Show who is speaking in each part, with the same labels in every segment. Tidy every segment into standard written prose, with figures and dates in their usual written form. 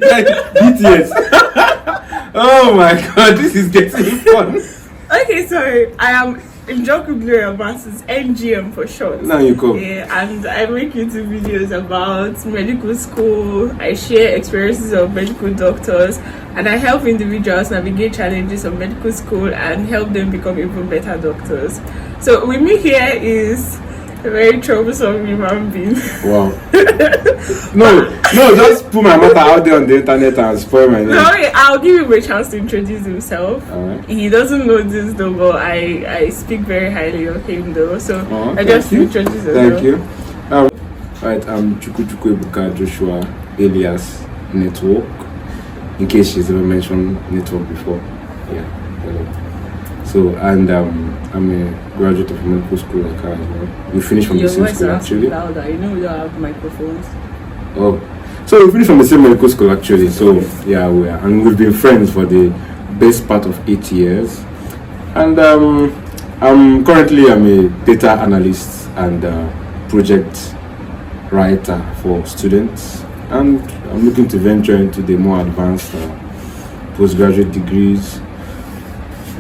Speaker 1: Like BTS. Oh my god, this is getting fun.
Speaker 2: Okay, sorry. I am Njoku Gloria Masses, NGM for short.
Speaker 1: Now you go.
Speaker 2: Yeah, and I make YouTube videos about medical school. I share experiences of medical doctors, and I help individuals navigate challenges of medical school and help them become even better doctors. So with me here is a very troublesome human being.
Speaker 1: Wow. No, just put my matter out there on the internet and spoil my name.
Speaker 2: No, I'll give him a chance to introduce himself.
Speaker 1: Alright.
Speaker 2: He doesn't know this though, but I speak very highly of him though. So I
Speaker 1: Thank
Speaker 2: just
Speaker 1: you.
Speaker 2: introduce him.
Speaker 1: Thank you. Right, I'm Chukwuchukwu Ebuka Joshua alias Network. In case she's ever mentioned Network before. Yeah, hello. So, and I'm a graduate of medical school like her as well. We finished from
Speaker 2: Your
Speaker 1: the same
Speaker 2: voice
Speaker 1: school
Speaker 2: sounds
Speaker 1: actually.
Speaker 2: louder. You know we don't have microphones.
Speaker 1: Oh, so we finished from the same medical school actually. So yeah, and we've been friends for the best part of 8 years. And I'm a data analyst and project writer for students, and I'm looking to venture into the more advanced postgraduate degrees.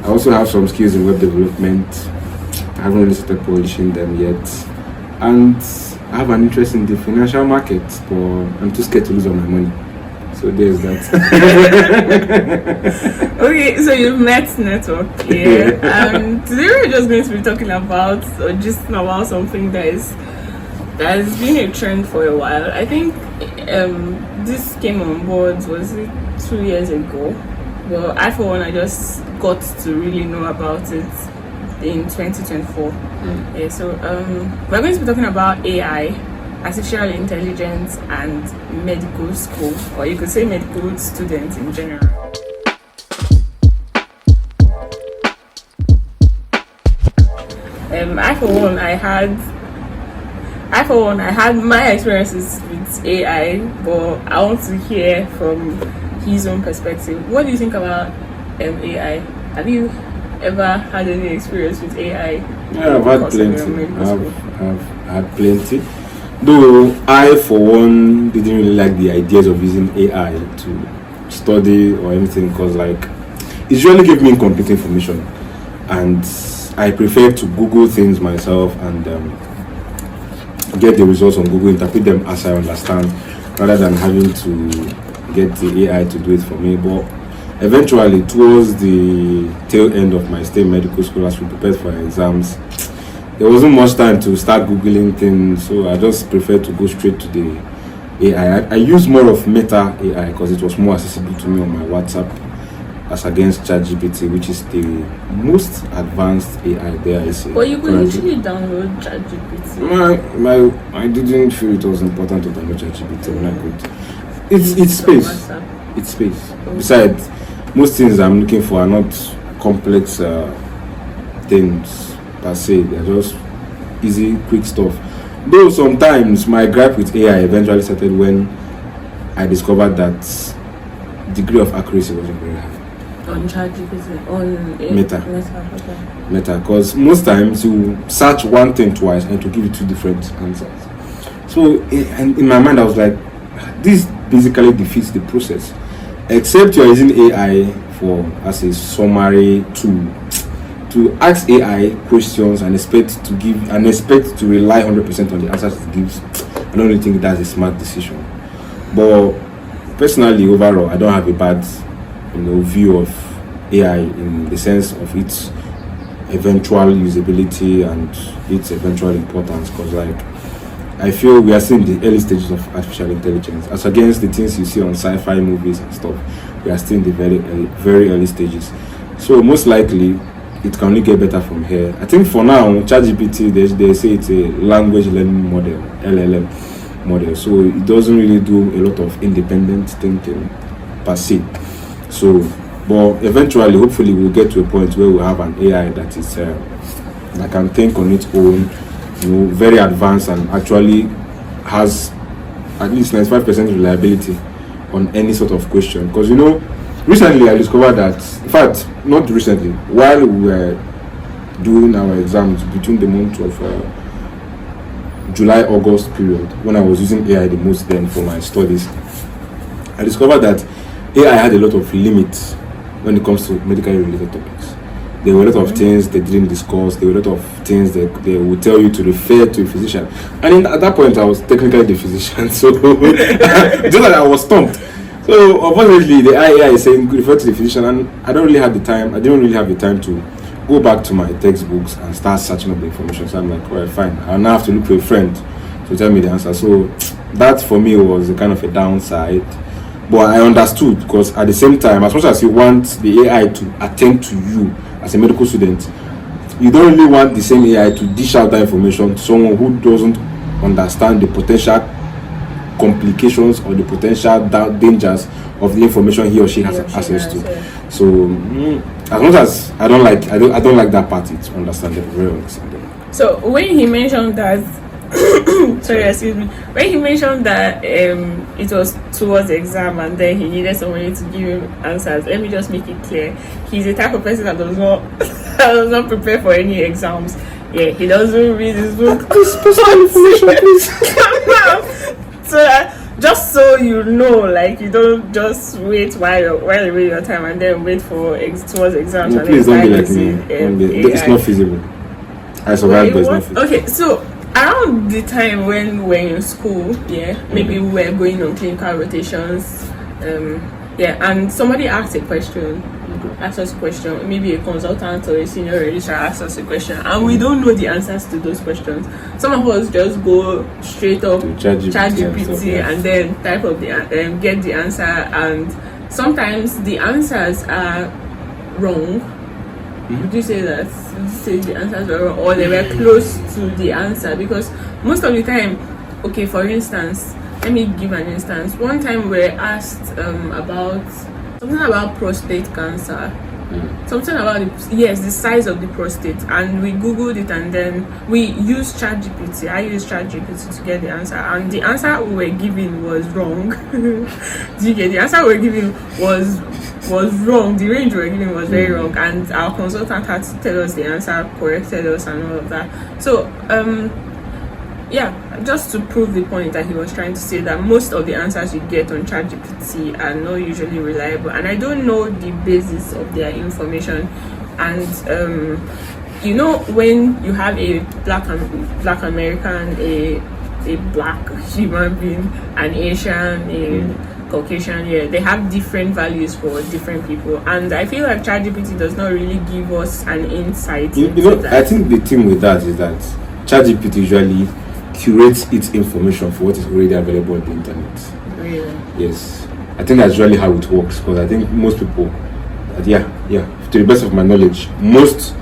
Speaker 1: I also have some skills in web development. I haven't really started polishing them yet, and I have an interest in the financial market, but I'm too scared to lose all my money. So there's that.
Speaker 2: Okay, so you've met Network here, and today we're just going to be talking about or just about something that has been a trend for a while. I think this came on board, was it 2 years ago? Well, I for one, I just got to really know about it in 2024. Yeah, so we're going to be talking about AI, artificial intelligence, and medical school, or you could say medical students in general. I for one, I had my experiences with AI, but I want to hear from his own perspective. What do you think about AI? Have you ever had any experience with AI?
Speaker 1: Yeah, I've had plenty. I've had plenty. Though I, for one, didn't really like the ideas of using AI to study or anything, because like it usually gave me incomplete information, and I prefer to Google things myself and get the results on Google, interpret them as I understand, rather than having to get the AI to do it for me. But eventually, towards the tail end of my stay in medical school, as we prepared for exams, there wasn't much time to start Googling things, so I just preferred to go straight to the AI. I use more of Meta AI because it was more accessible to me on my WhatsApp as against ChatGPT, which is the most advanced AI there is.
Speaker 2: But you could literally download ChatGPT.
Speaker 1: I didn't feel it was important to download ChatGPT when I could. It's space. It's space. Besides, most things I'm looking for are not complex things per se. They're just easy, quick stuff. Though sometimes my gripe with AI eventually started when I discovered that degree of accuracy wasn't very high.
Speaker 2: On ChatGPT, on
Speaker 1: Meta.
Speaker 2: Okay.
Speaker 1: Meta, because most times you search one thing twice and it will give you two different answers. So, and in my mind, I was like, this basically defeats the process. Except you are using AI as a summary tool to ask AI questions and expect to rely 100% on the answers it gives. I don't really think that's a smart decision. But personally, overall, I don't have a bad view of AI in the sense of its eventual usability and its eventual importance, because I feel we are still in the early stages of artificial intelligence as against the things you see on sci-fi movies and stuff. We are still in the very early stages, so most likely it can only get better from here. I think for now, ChatGPT, they say it's a language learning model, LLM model, so it doesn't really do a lot of independent thinking per se. So, but eventually, hopefully, we'll get to a point where we'll have an AI that is that can think on its own, very advanced, and actually has at least 95% reliability on any sort of question. Because recently I discovered that, in fact, not recently, while we were doing our exams between the month of July-August period, when I was using AI the most then for my studies, I discovered that AI had a lot of limits when it comes to medically related topics. There were a lot of things they didn't discuss. There were a lot of things that they would tell you to refer to a physician. And at that point, I was technically the physician, so just like I was stumped. So unfortunately, the AI is saying refer to the physician, and I don't really have the time. I didn't really have the time to go back to my textbooks and start searching up the information. So I'm like, well, fine. I now have to look for a friend to tell me the answer. So that for me was a kind of a downside. But I understood, because at the same time, as much as you want the AI to attend to you as a medical student, you don't really want the same AI to dish out that information to someone who doesn't understand the potential complications or the potential dangers of the information he or she has access to. So as much as I don't like that part, it's understandable, very understandable.
Speaker 2: So when he mentioned that sorry, excuse me. When he mentioned that it was towards the exam and then he needed somebody to give him answers, let me just make it clear. He's the type of person that does not does not prepare for any exams. Yeah, he doesn't read his book.
Speaker 1: Please, personal information, please.
Speaker 2: So that, just so you know, like, you don't just wait while you wait your time and then wait for towards exams.
Speaker 1: No,
Speaker 2: and
Speaker 1: please
Speaker 2: then
Speaker 1: don't be like me. It's not feasible. I survived, but it's not feasible.
Speaker 2: Okay, so around the time when we're in school, maybe we were going on clinical rotations, and somebody asked a question, maybe a consultant or a senior registrar asked us a question, and we don't know the answers to those questions. Some of us just go straight up ChatGPT and then type up get the answer, and sometimes the answers are wrong. Would you say that? Would you say the answers were wrong, or they were close to the answer? Because most of the time, okay, for instance, let me give an instance. One time we were asked about something about prostate cancer. Something about the size of the prostate, and we googled it, and then we used ChatGPT. I used ChatGPT to get the answer, and the answer we were given was wrong. Do you get the answer we were given was wrong? The range we were given was very wrong, and our consultant had to tell us the answer, corrected us, and all of that. So just to prove the point that he was trying to say, that most of the answers you get on ChatGPT are not usually reliable, and I don't know the basis of their information. And when you have a black American, a black human being, an Asian, a Caucasian, they have different values for different people, and I feel like ChatGPT does not really give us an insight.
Speaker 1: I think the thing with that is that ChatGPT usually curates its information for what is already available on the internet.
Speaker 2: Really?
Speaker 1: Yes, I think that's really how it works, because I think most people, to the best of my knowledge, most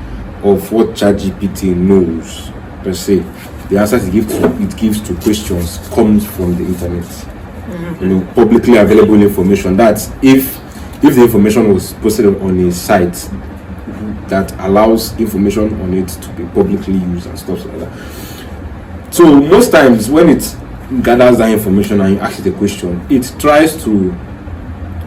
Speaker 1: of what ChatGPT knows per se, the answers it gives to questions comes from the internet. Publicly available information. That's if the information was posted on a site that allows information on it to be publicly used and stuff like that. So most times when it gathers that information and you ask it a question, it tries to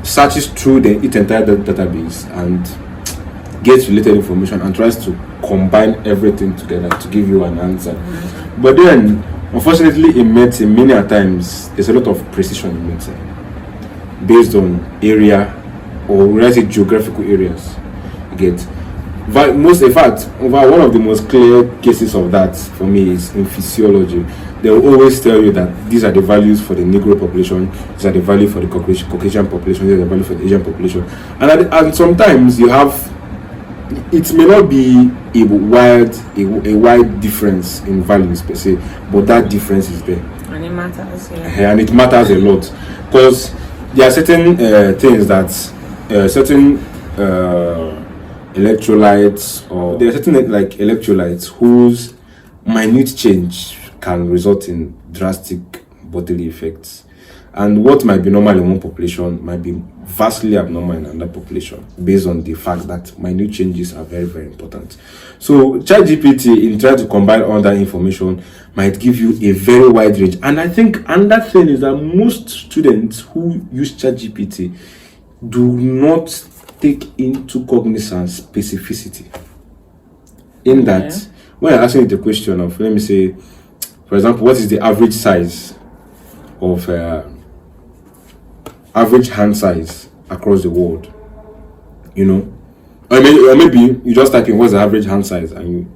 Speaker 1: searches through its entire database and gets related information and tries to combine everything together to give you an answer. But then, unfortunately, in medicine, many a times there's a lot of precision in medicine based on area, or let's say geographical areas. You get. In fact, one of the most clear cases of that for me is in physiology. They will always tell you that these are the values for the Negro population, these are the value for the Caucasian population, these are the value for the Asian population. And sometimes you have, it may not be a wide difference in values per se, but that difference is there.
Speaker 2: And it matters,
Speaker 1: And it matters a lot, because there are certain things that certain electrolytes, or there are certain electrolytes whose minute change can result in drastic bodily effects, and what might be normal in one population might be vastly abnormal in another population, based on the fact that minute changes are very, very important. So ChatGPT, in trying to combine all that information, might give you a very wide range. And I think another thing is that most students who use ChatGPT do not take into cognizance specificity. In that, when I ask you the question of, let me say, for example, what is the average size of average hand size across the world, you know, or maybe you just type in what's the average hand size, and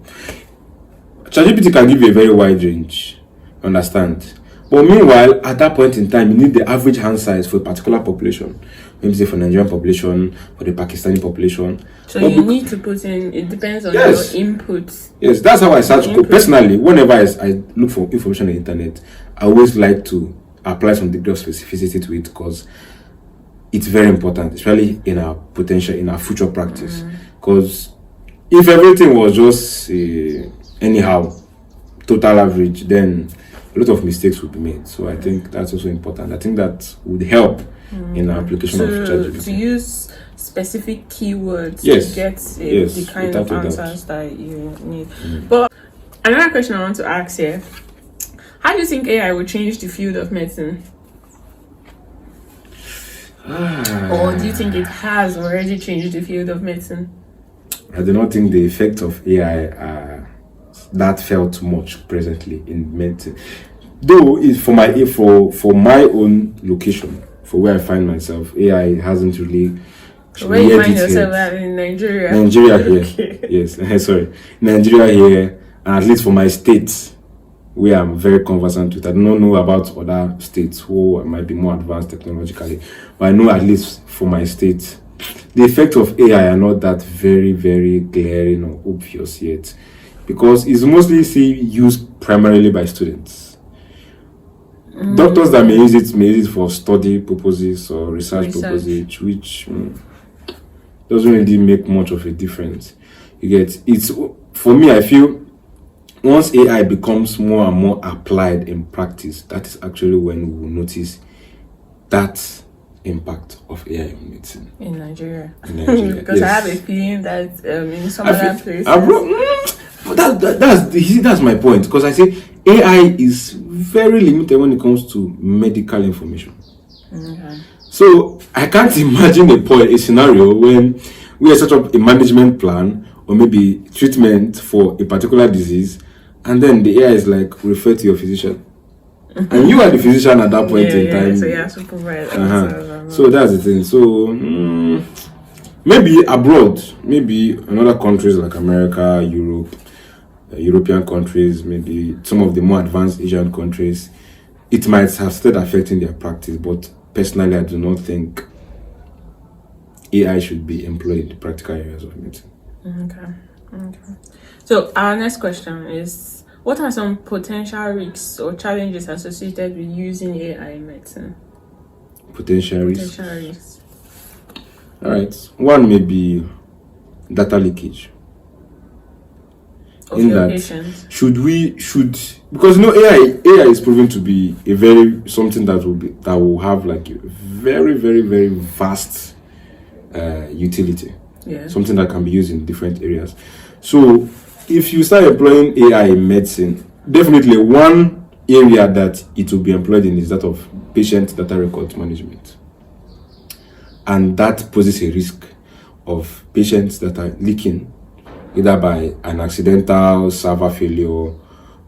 Speaker 1: ChatGPT can give you a very wide range, understand? But meanwhile, at that point in time, you need the average hand size for a particular population. Maybe say for Nigerian population, for the Pakistani population.
Speaker 2: So you need to put in, it depends on
Speaker 1: Yes.
Speaker 2: your input.
Speaker 1: Yes, that's how I search. Personally, whenever I look for information on the internet, I always like to apply some degree of specificity to it, because it's very important, especially in our future practice. Because if everything was just anyhow, total average, then a lot of mistakes would be made. So I think that's also important. I think that would help in our application of ChatGPT.
Speaker 2: To use specific keywords
Speaker 1: Yes.
Speaker 2: to get the kind
Speaker 1: without
Speaker 2: of
Speaker 1: a doubt.
Speaker 2: answers that you need. But another question I want to ask here: how do you think AI will change the field of medicine? Or do you think it has already changed the field of medicine?
Speaker 1: I do not think the effect of AI are that felt much presently in medicine. Though it's for my own location, for where I find myself, AI hasn't really.
Speaker 2: Where you find yourself at in Nigeria?
Speaker 1: Nigeria here.
Speaker 2: Okay.
Speaker 1: Yes, sorry. Nigeria here, and at least for my state, where I'm very conversant with. I do not know about other states who might be more advanced technologically, but I know at least for my state, the effect of AI are not that very, very glaring or obvious yet, because it's mostly used primarily by students. Doctors that may use it for study purposes or research purposes, which doesn't really make much of a difference. You get it's for me. I feel once AI becomes more and more applied in practice, that is actually when we will notice that impact of AI in medicine
Speaker 2: in Nigeria.
Speaker 1: Yes.
Speaker 2: Because I have a feeling that in some other places.
Speaker 1: That's my point, because I say AI is very limited when it comes to medical information.
Speaker 2: Okay.
Speaker 1: So I can't imagine a scenario when we set up a management plan or maybe treatment for a particular disease, and then the AI is like, refer to your physician. And you are the physician at that point in time.
Speaker 2: So you have to provide.
Speaker 1: So that's the thing. So maybe abroad, maybe in other countries like America, Europe, European countries, maybe some of the more advanced Asian countries, it might have started affecting their practice. But personally, I do not think AI should be employed in the practical areas of medicine.
Speaker 2: Okay. So our next question is: what are some potential risks or challenges associated with using AI in medicine?
Speaker 1: Potential risks.
Speaker 2: All
Speaker 1: right. One may be data leakage.
Speaker 2: Of your patients.
Speaker 1: Because AI is proven to be something that will have like a very, very, very vast utility.
Speaker 2: Yeah.
Speaker 1: Something that can be used in different areas. So if you start employing AI in medicine, definitely one area that it will be employed in is that of patient data record management. And that poses a risk of patients that are leaking, either by an accidental server failure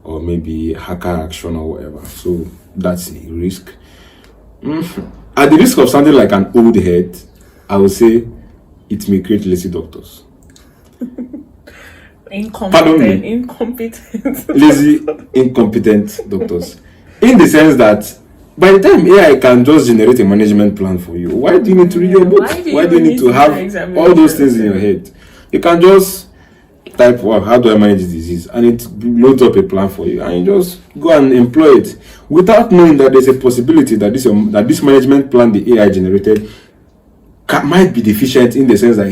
Speaker 1: or maybe hacker action or whatever. So that's a risk. At the risk of sounding like an old head, I would say it may create lazy doctors.
Speaker 2: Incompetent.
Speaker 1: Lazy, incompetent doctors. In the sense that by the time AI can just generate a management plan for you, why do you need to read your book? Why do you need to have all those things in your head? You can just type, well, how do I manage this disease? And it loads up a plan for you, and you just go and employ it without knowing that there's a possibility that this management plan the AI generated might be deficient, in the sense that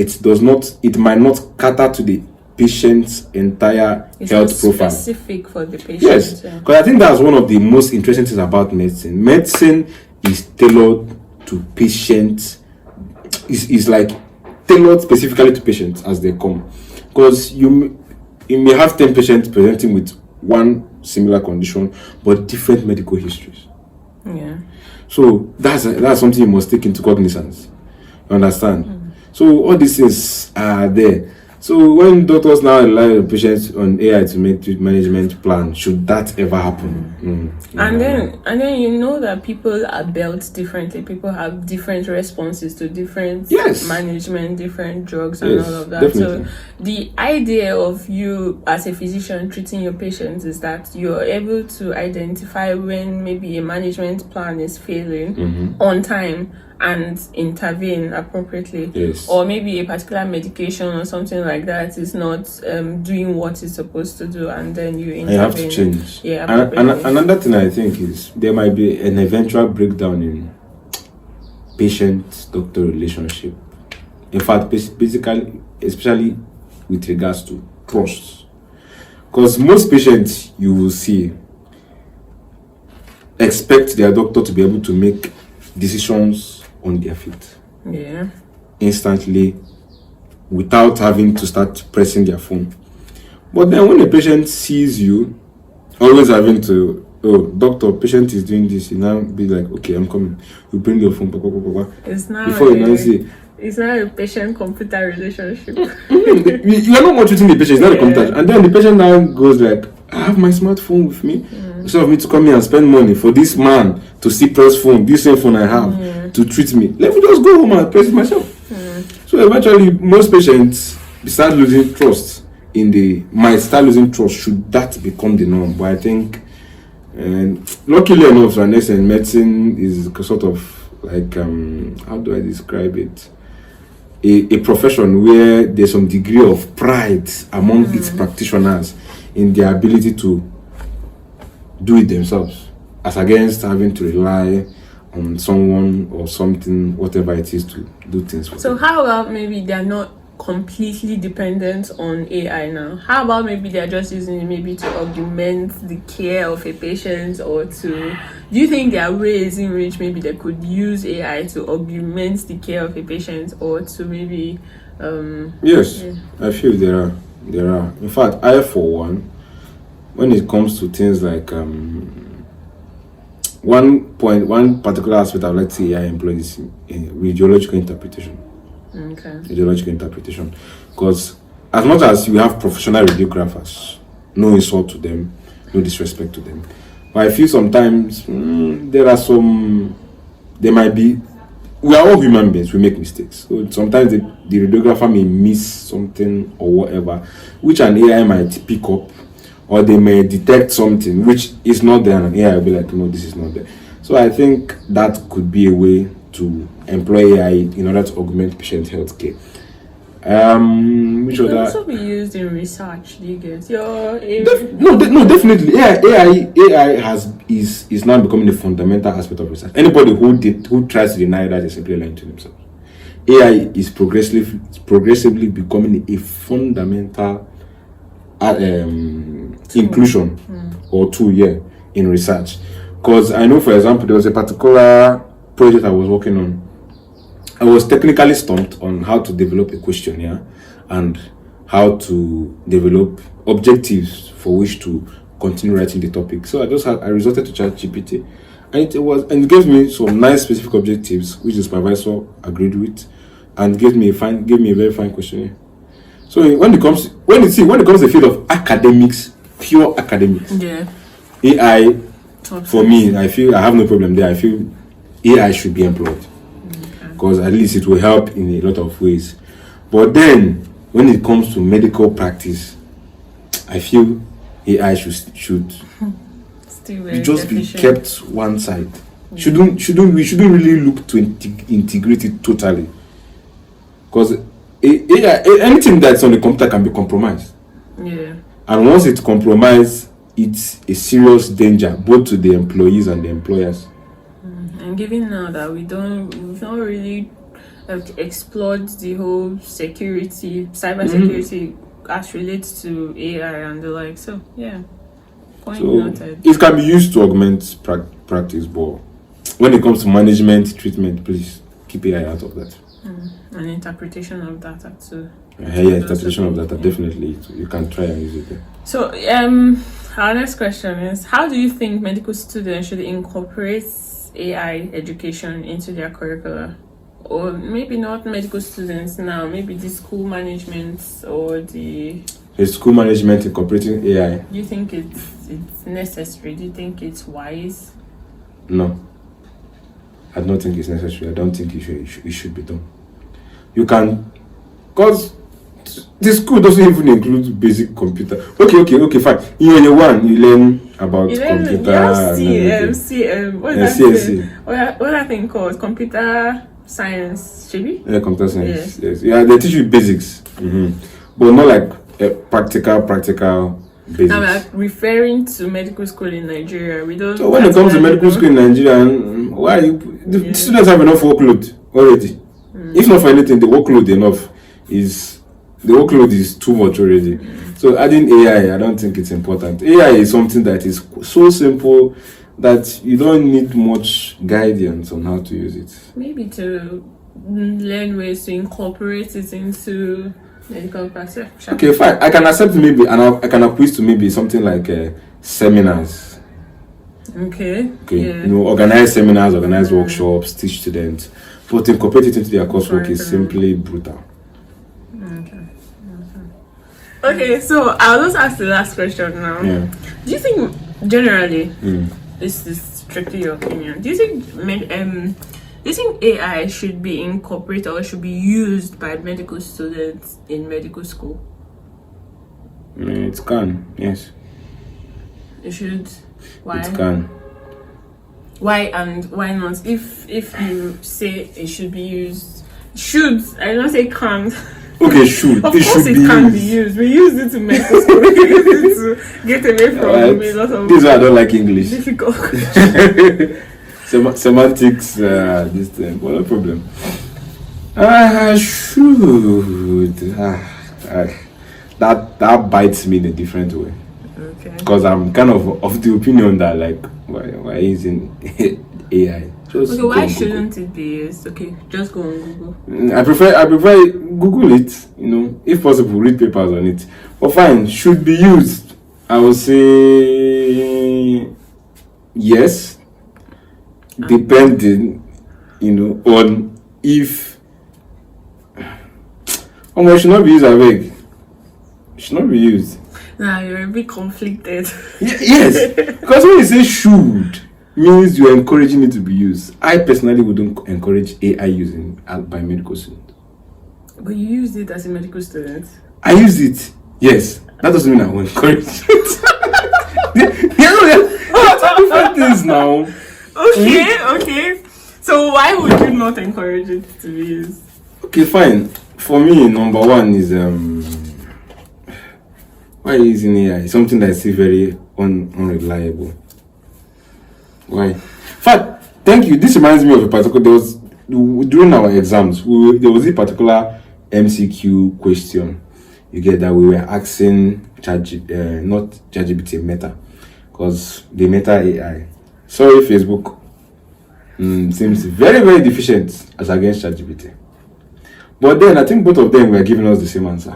Speaker 1: it might not cater to the patient's entire health profile.
Speaker 2: Specific for the patient.
Speaker 1: Yes, because I think that's one of the most interesting things about medicine. Medicine is tailored to patients. Is like tailored specifically to patients as they come. Because you may have 10 patients presenting with one similar condition, but different medical histories.
Speaker 2: Yeah.
Speaker 1: So that's something you must take into cognizance. You understand? So all these things are there. So when doctors now rely on patients on AI to make treatment management plan, should that ever happen?
Speaker 2: And then you know that people are built differently. People have different responses to different management, different drugs, and all of that.
Speaker 1: Definitely.
Speaker 2: So the idea of you as a physician treating your patients is that you're able to identify when maybe a management plan is failing on time and intervene appropriately, or maybe a particular medication or something like that is not doing what it's supposed to do, and then you intervene.
Speaker 1: You have to change.
Speaker 2: And
Speaker 1: another thing I think is there might be an eventual breakdown in patient-doctor relationship. In fact, basically, especially with regards to trust, because most patients you will see expect their doctor to be able to make decisions on their feet instantly without having to start pressing their phone. But then when the patient sees you always having to, doctor, patient is doing this, you now be like, okay, I'm coming. You bring your phone,
Speaker 2: it's not
Speaker 1: before you now say,
Speaker 2: it's not a patient-computer relationship.
Speaker 1: You are not more treating the patient, it's not a computer. And then the patient now goes like, I have my smartphone with me. Instead of me to come here and spend money for this man to see press phone, this same phone I have to treat me, let me just go home and press it myself. So eventually, most patients start losing trust might start losing trust should that become the norm. But I think, luckily enough, to an extent, medicine is sort of like, how do I describe it? A profession where there's some degree of pride among its practitioners in their ability to do it themselves, as against having to rely on someone or something, whatever it is, to do things for them.
Speaker 2: So how about maybe they're not completely dependent on AI now? How about maybe they're just using it maybe to augment the care of a patient, or do you think there are ways in which maybe they could use AI to augment the care of a patient, or to maybe
Speaker 1: yes, I feel there are. In fact, I, for one, when it comes to things like one particular aspect I would like to see AI employ is radiological interpretation. Radiological interpretation, because as much as you have professional radiographers, no insult to them, no disrespect to them, but I feel sometimes there might be, we are all human beings, we make mistakes. So sometimes the radiographer may miss something or whatever, which an AI might pick up, or they may detect something which is not there, and an AI will be like, no, this is not there. So I think that could be a way to employ AI in order to augment patient health care. Which
Speaker 2: it can also be used in research, do you guess?
Speaker 1: Definitely. AI is now becoming a fundamental aspect of research. Anybody who tries to deny that is simply lying to themselves. AI is progressively becoming a fundamental inclusion or tool in research. Because I know, for example, there was a particular project I was working on. I was technically stumped on how to develop a questionnaire and how to develop objectives for which to continue writing the topic. So I resorted to ChatGPT, and it gave me some nice specific objectives which the supervisor agreed with, and gave me a very fine questionnaire. So when it comes to the field of academics, pure academics, AI, for me, I feel I have no problem there. I feel AI should be employed, because at least it will help in a lot of ways. But then when it comes to medical practice, I feel AI should just be kept one side. We shouldn't really look to integrate it totally, because AI, anything that's on the computer can be compromised. And once it's compromised, it's a serious danger both to the employees and the employers.
Speaker 2: And given now that we've not really explored the whole cyber security as relates to AI and the like. So point noted.
Speaker 1: It can be used to augment practice, but when it comes to management, treatment, please keep AI out of that.
Speaker 2: And interpretation of data too.
Speaker 1: Interpretation of data, definitely. You can try and use it there.
Speaker 2: So our next question is, how do you think medical students should incorporate AI education into their curricula? or maybe not medical students now, maybe the school management or the
Speaker 1: school management incorporating AI?
Speaker 2: Do you think it's necessary? Do you think it's wise?
Speaker 1: No. I don't think it's necessary. I don't think it should be done. You can, because the school doesn't even include basic computer. Okay, fine. In year one, you learn about computer.
Speaker 2: What is that thing called? Computer science, Chibi?
Speaker 1: Yeah, computer science. Yes. Yeah, they teach you basics, but not like practical basics.
Speaker 2: I'm like referring to medical school in Nigeria. We don't.
Speaker 1: So when it comes to medical school in Nigeria, why the students have enough workload already? If not for anything, the workload is too much already. So adding AI, I don't think it's important. AI is something that is so simple that you don't need much guidance on how to use it.
Speaker 2: Maybe to learn ways to incorporate it into medical practice.
Speaker 1: Okay, fine. I can accept maybe, and I can acquiesce to maybe something like seminars.
Speaker 2: Okay.
Speaker 1: Yeah. Organize seminars, organize workshops, teach students, but incorporate it into their coursework is simply brutal.
Speaker 2: Okay, so I'll just ask the last question now.
Speaker 1: Yeah.
Speaker 2: Do you think generally, this is strictly your opinion, do you think AI should be incorporated or should be used by medical students in medical school?
Speaker 1: It can, yes.
Speaker 2: It should. Why?
Speaker 1: It can.
Speaker 2: Why and why not? If you say it should be used, should, I don't say can't.
Speaker 1: Okay, should.
Speaker 2: Of course it can be used. We use it to medical school. We use it to get away from a lot of
Speaker 1: this is why I don't like English.
Speaker 2: Difficult
Speaker 1: semantics, this thing. Well, no problem. Should. That bites me in a different way.
Speaker 2: Okay.
Speaker 1: Because I'm kind of the opinion that like why using AI?
Speaker 2: Okay, why shouldn't it be used? Okay, just go on Google.
Speaker 1: I prefer Google it, if possible, read papers on it. But fine, should be used. I would say yes, depending, on if. It should not be used. It should not be used.
Speaker 2: Nah, you're a bit conflicted.
Speaker 1: Yes, because when you say should, means you're encouraging it to be used. I personally wouldn't encourage AI using by medical students.
Speaker 2: But you used it as a medical student.
Speaker 1: I used it, yes. That doesn't mean I will encourage it. Two different things now.
Speaker 2: Okay. So why would you not encourage it to be used?
Speaker 1: Okay, fine. For me, number one is why using AI? Something that is still very unreliable. Why? In fact, thank you. This reminds me of a particular. During our exams, there was a particular MCQ question. You get that we were asking not ChatGPT, Meta, because the Meta AI. Sorry, Facebook. Seems very, very deficient as against ChatGPT. But then I think both of them were giving us the same answer.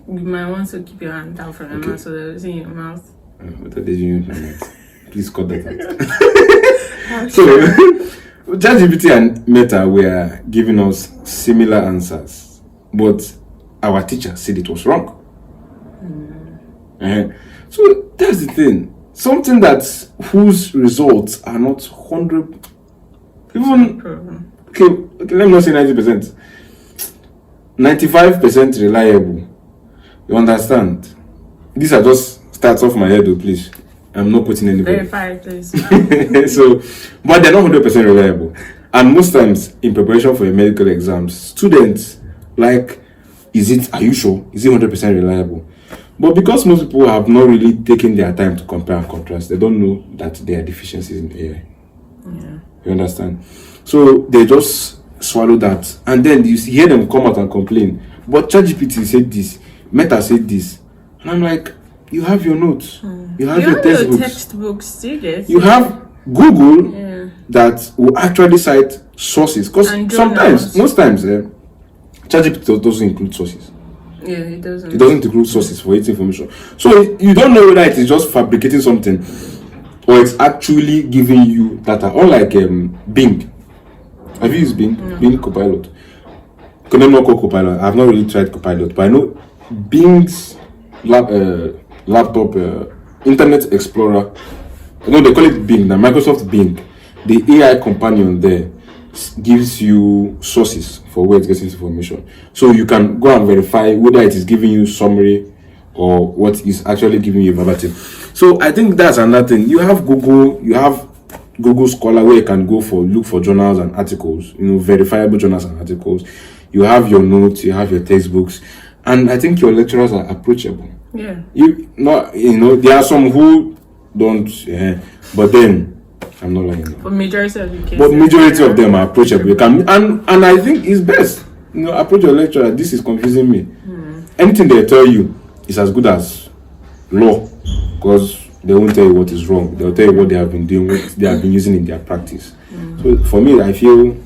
Speaker 2: You might want to keep your hand down from the mouth so they're using your mouth.
Speaker 1: What did you use my mouth? Please cut that out. So, ChatGPT and Meta were giving us similar answers, but our teacher said it was wrong. So that's the thing. Something whose results are not 100, even okay, let me not say 90%, 95% reliable. You understand? These are just starts off my head, though, please. I'm not putting anybody.
Speaker 2: Verify, please.
Speaker 1: So, but they're not 100% reliable. And most times, in preparation for a medical exam, students are you sure? Is it 100% reliable? But because most people have not really taken their time to compare and contrast, they don't know that there are deficiencies in AI.
Speaker 2: Yeah.
Speaker 1: You understand? So they just swallow that, and then you hear them come out and complain. But ChatGPT said this, Meta said this, and I'm like, you have your notes, you have your
Speaker 2: textbooks.
Speaker 1: You have Google that will actually cite sources, because most times, ChatGPT doesn't include sources.
Speaker 2: Yeah, it doesn't.
Speaker 1: It doesn't include sources for its information. So you don't know whether it is just fabricating something or it's actually giving you data. Unlike Bing. Have you used Bing? Bing Copilot. Can I not call Copilot? I've not really tried Copilot, but I know Bing's laptop Internet Explorer. No, they call it Bing. The Microsoft Bing, the AI companion there gives you sources for where it gets information, so you can go and verify whether it is giving you summary or what is actually giving you verbatim. So I think that's another thing. You have Google Scholar, where you can look for journals and articles, verifiable journals and articles. You have your notes, you have your textbooks, and I think your lecturers are approachable.
Speaker 2: Yeah.
Speaker 1: There are some who don't, but then I'm not lying.
Speaker 2: But majority
Speaker 1: of them are approachable. You can, and I think it's best. Approach your lecturer. This is confusing me. Anything they tell you is as good as law, because they won't tell you what is wrong. They'll tell you what they have been doing, what they have been using in their practice. So for me, I feel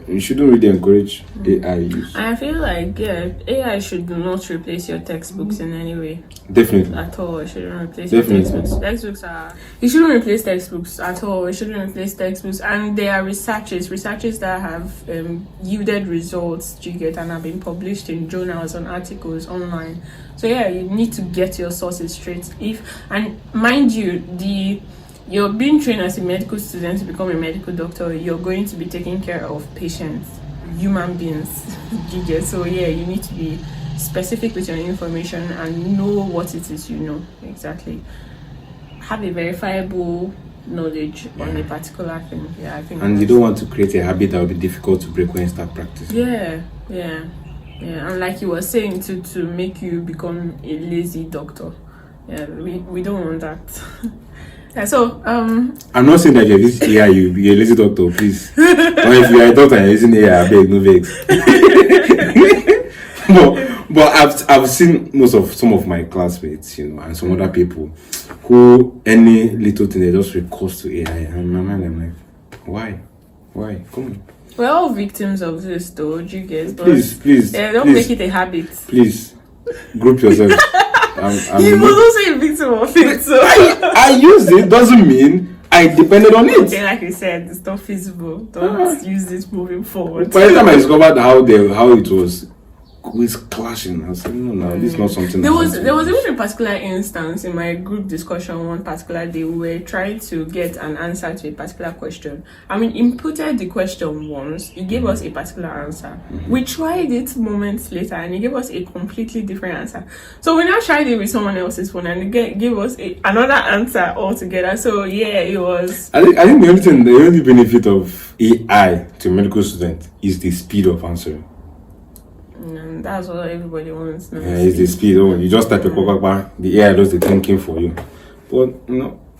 Speaker 1: you shouldn't really encourage AI use.
Speaker 2: I feel like AI should not replace your textbooks in any way.
Speaker 1: Definitely.
Speaker 2: At all, it shouldn't replace your textbooks. It shouldn't replace textbooks at all. It shouldn't replace textbooks. And there are researches that have yielded results, and have been published in journals and articles online. So you need to get your sources straight. And mind you, you're being trained as a medical student to become a medical doctor. You're going to be taking care of patients, human beings. So you need to be specific with your information and know what it is exactly. Have a verifiable knowledge on a particular thing. I think.
Speaker 1: And you don't want to create a habit that will be difficult to break when you start practicing.
Speaker 2: Yeah. And like you were saying, to make you become a lazy doctor. Yeah, we don't want that. Yeah, so
Speaker 1: I'm not saying that you're using AI, you'll be a lazy doctor, please. Or if you're a doctor and you're using AI, I beg, no vex. But I've seen some of my classmates, and some other people who any little thing they just recourse to AI, and in my mind I'm like, why? Come on.
Speaker 2: We're all victims of this, though, you guys.
Speaker 1: Please.
Speaker 2: Don't make it a habit.
Speaker 1: Please, group yourself.
Speaker 2: You was also a victim of it, so
Speaker 1: I used it doesn't mean I depended on it.
Speaker 2: Okay, like you said, it's not feasible. Don't use this moving forward.
Speaker 1: By the time I discovered how it was clashing, I was like, no, this is not something.
Speaker 2: There was even a particular instance in my group discussion one particular day. We were trying to get an answer to a particular question. Inputted the question once. He gave us a particular answer. We tried it moments later, and he gave us a completely different answer. So we now tried it with someone else's phone, and he gave us another answer altogether. So it was. I
Speaker 1: think the only benefit of AI to a medical student is the speed of answering.
Speaker 2: And that's what everybody wants now.
Speaker 1: Yeah, it's the speed. You just type a quick, the AI does the thinking for you. But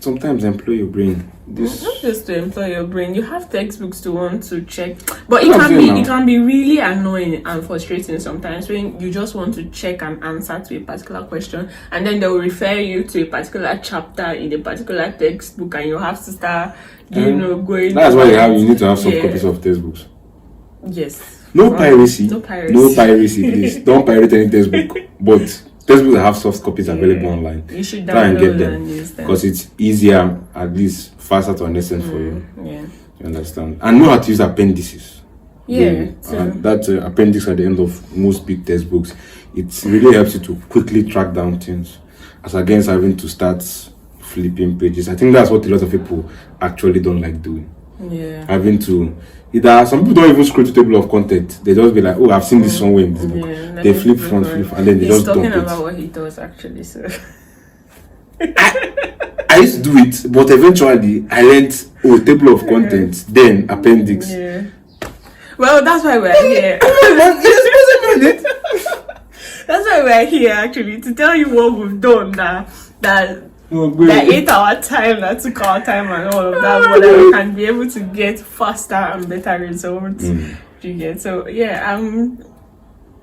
Speaker 1: sometimes employ your brain.
Speaker 2: Not just to employ your brain. You have textbooks to want to check, but it can be really annoying and frustrating sometimes when you just want to check an answer to a particular question, and then they will refer you to a particular chapter in a particular textbook, and you have to start, going.
Speaker 1: That's why you need to have some copies of textbooks.
Speaker 2: Yes.
Speaker 1: No piracy, please. Don't pirate any textbook. But textbooks have soft copies available online.
Speaker 2: You should
Speaker 1: try and get them
Speaker 2: use them
Speaker 1: because it's easier, at least faster to understand for you.
Speaker 2: Yeah.
Speaker 1: You understand? And know how to use appendices.
Speaker 2: Yeah.
Speaker 1: That appendix at the end of most big textbooks, it really helps you to quickly track down things, as against having to start flipping pages. I think that's what a lot of people actually don't like doing.
Speaker 2: Yeah.
Speaker 1: Having to. Some people don't even scroll to table of content. They just be like, "Oh, I've seen this somewhere in this book." They flip, and then they just dump it.
Speaker 2: He's talking about what he does actually. So
Speaker 1: I used to do it, but eventually I learned table of contents, then appendix.
Speaker 2: Yeah. Well, that's why we're here. That's why we're here actually, to tell you what we've done that 8 hour time that took our time and all of that, but that we can be able to get faster and better results. You get so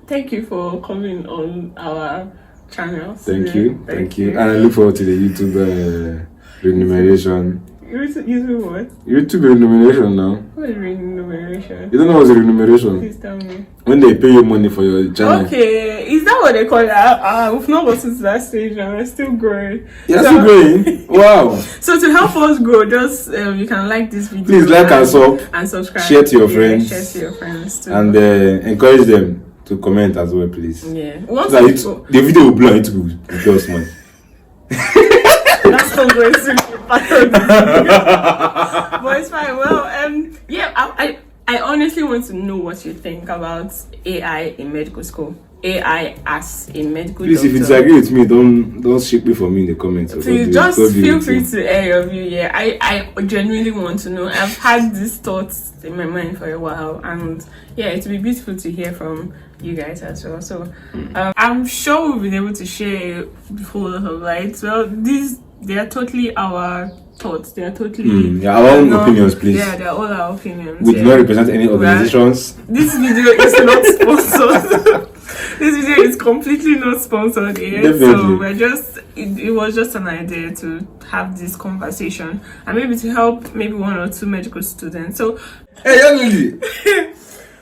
Speaker 2: thank you for coming on our channel.
Speaker 1: Thank you. And I look forward to the YouTube remuneration.
Speaker 2: YouTube what?
Speaker 1: YouTube remuneration now.
Speaker 2: What is remuneration?
Speaker 1: You don't know what's remuneration?
Speaker 2: Please tell me.
Speaker 1: When they pay you money for your channel.
Speaker 2: Okay, is that what they call it? We've not gotten to that stage and we're still growing.
Speaker 1: You're still growing? Wow.
Speaker 2: So to help us grow, just you can like this video.
Speaker 1: Please like and
Speaker 2: subscribe.
Speaker 1: Share to your friends.
Speaker 2: Share to your friends too.
Speaker 1: And encourage them to comment as well, please.
Speaker 2: Yeah.
Speaker 1: So that the video will blow into people's money.
Speaker 2: That's not going to be part of this video. But it's fine. Well, yeah, I honestly want to know what you think about AI in medical school. AI as a medical
Speaker 1: Please,
Speaker 2: doctor.
Speaker 1: if you disagree with me, don't ship me for me in the comments.
Speaker 2: Please just feel free to air your view. Yeah, I genuinely want to know. I've had these thoughts in my mind for a while, and yeah, it would be beautiful to hear from you guys as well. So I'm sure we've been able to share a whole lot of light. Well, they are totally our thoughts. They are totally
Speaker 1: our own opinions, please.
Speaker 2: Yeah, they're all our opinions.
Speaker 1: We do not represent any organizations.
Speaker 2: This video is not sponsored. This video is completely not sponsored here.
Speaker 1: Definitely.
Speaker 2: So it was just an idea to have this conversation and maybe to help one or two medical students. So
Speaker 1: hey, young lady.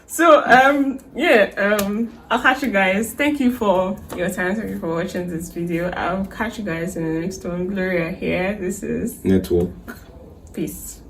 Speaker 2: So I'll catch you guys. Thank you for your time. Thank you for watching this video. I'll catch you guys in the next one. Gloria here. This is
Speaker 1: Network.
Speaker 2: Peace.